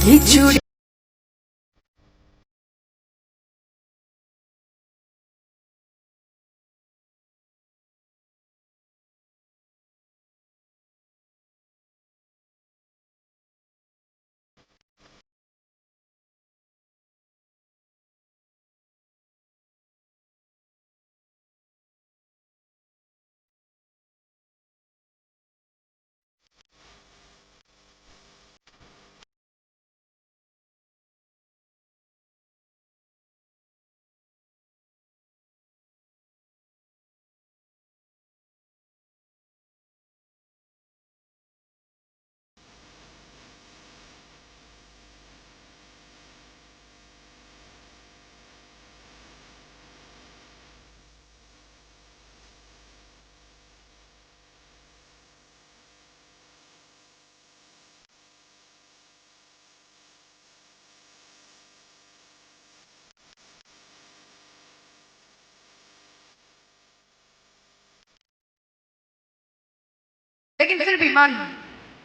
खिचड़ी लेकिन फिर भी मान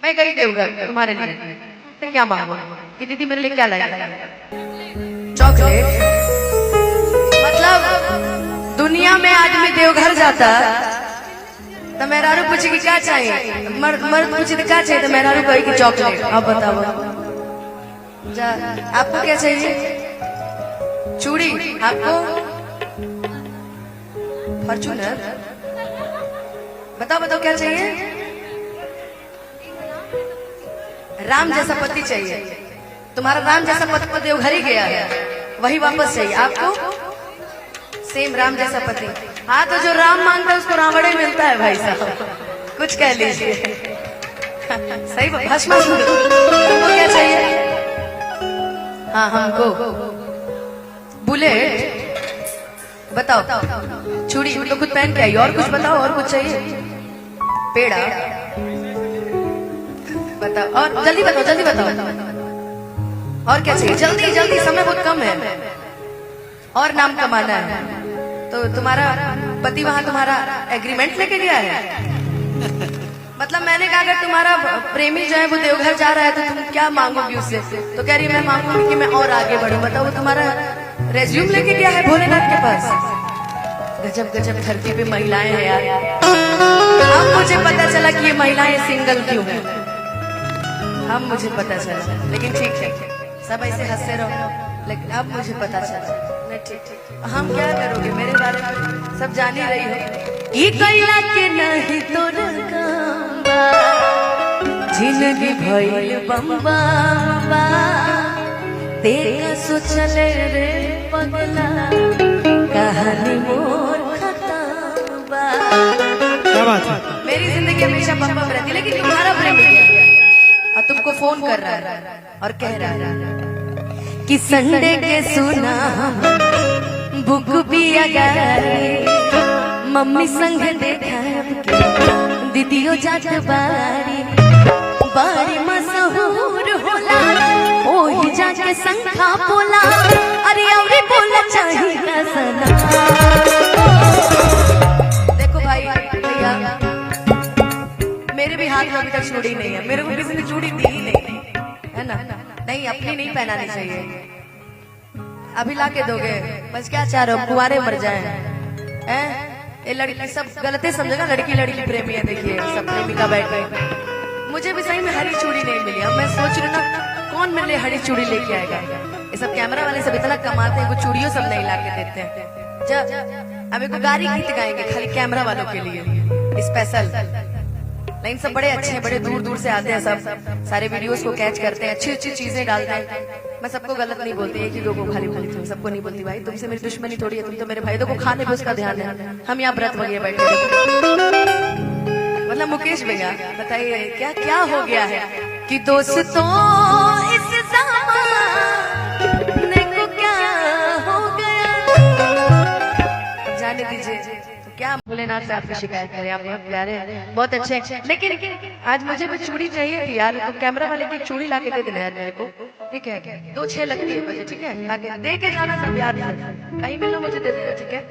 मैं गई देवघर तुम्हारे लिए तो क्या मांगो कि दीदी मेरे लिए क्या लाएगा चॉकलेट। मतलब दुनिया में आदमी देवघर जाता तो मेहरारू पूछे कि क्या चाहिए, मर्द पूछे तो क्या चाहिए, तो मेहरारू कहे कि चॉकलेट। अब बताओ आपको क्या चाहिए? चूड़ी। आपको? फॉर्चूनर। बताओ बताओ क्या चाहिए? राम जैसा पति चाहिए। तुम्हारा राम जैसा पति तो देवघर ही गया है, वही वापस चाहिए आपको? सेम राम जैसा पति। हाँ तो जो राम मांगता है उसको रावण मिलता है भाई साहब, कुछ कह लीजिए। सही भस्म। तुमको क्या चाहिए? हाँ हमको बुलेट। बताओ। चूड़ी तो खुद पहन के आई। और कुछ बताओ, और कुछ चाहिए? पेड़ा। बताओ और जल्दी बताओ, जल्दी बताओ। और क्या चाहिए? जल्दी जल्दी, समय बहुत कम है और नाम कमाना है। तो तुम्हारा पति वहां तुम्हारा एग्रीमेंट लेके गया है? मतलब मैंने कहा अगर तुम्हारा प्रेमी जो है वो देवघर जा रहा है तो तुम क्या मांगोगी उससे? तो कह रही है मैं मांगूंगी कि मैं और आगे बढ़ूं। बताओ वो तुम्हारा रेज्यूम लेके गया है भोलेनाथ के पास। गजब गजब धरती पे महिलाएं हैं यार। अब मुझे पता चला कि ये महिलाएं सिंगल क्यों है, अब मुझे पता चला। लेकिन ठीक है, सब ऐसे हंसते रहो, लेकिन अब मुझे पता चला। नहीं ठीक, हम क्या करोगे मेरे बारे में सब जान ही रही हो। ये कैला के नहीं तो जिंदगी भइल बम्बा तेरा सोचले रे पगला कहानी मोर खत्म बा। क्या बात है? मेरी जिंदगी हमेशा बम्बा में रहती, लेकिन तुम्हारा प्रेम गया और तुमको फोन कर रहा है और कह रहा है कि संडे के सुना बुक भी अगर मम्मी संग देखा दीदियों जात बारी बारी मशहूर होला ओही जाके संखा बोला। अरे अरे बोला चाहिए सना। देखो भाई भैया, मेरे भी हाथ में अभी तक चूड़ी नहीं है, मेरे को किसी ने चूड़ी दी ही नहीं है ना। नहीं अपनी नहीं पहनानी चाहिए, अभी ला के दोगे। बस क्या चाह रहे हो कुंवारे मर जाए? ये लड़की सब गलती समझेगा, लड़की लड़की प्रेमी है। देखिए सब प्रेमिका बैठे, मुझे भी सही में हरी चूड़ी नहीं मिली। अब मैं सोच रही ना कौन मेरे लिए हरी चूड़ी लेके आएगा। ये सब कैमरा वाले सब इतना कमाते हैं, वो चूड़ियों सब नहीं ला के देते हैं। जब अब एक गाड़ी गीत गाएंगे खाली कैमरा वालों के लिए स्पेशल। लेकिन सब बड़े अच्छे हैं, बड़े दूर दूर से आते हैं, सब सारे वीडियोस को कैच करते हैं, अच्छी अच्छी चीजें डालते हैं। मैं सबको गलत नहीं बोलती, एक ही दो को खाली बोलती हूँ, सबको नहीं बोलती। भाई तुमसे मेरी दुश्मनी थोड़ी है, तुम तो मेरे भाई। देखो खाने पे उसका ध्यान है, हम यहाँ व्रत वगैरह बैठे। मतलब मुकेश भैया बताइए क्या क्या हो गया है कि दोस्तों इस ज़माने को क्या हो गया। जाने दीजिए तो क्या भोलेनाथ से आपकी शिकायत करें। आप बहुत प्यारे हैं, बहुत अच्छे हैं, लेकिन आज मुझे भी चूड़ी चाहिए थी यार। तो कैमरा वाले की चूड़ी ला के दे देना यार मेरे को, ठीक है? 2-6 लगती है मुझे, ठीक है? लाके दे के जाना सब याद है, कहीं मिलो मुझे दे देना, ठीक है?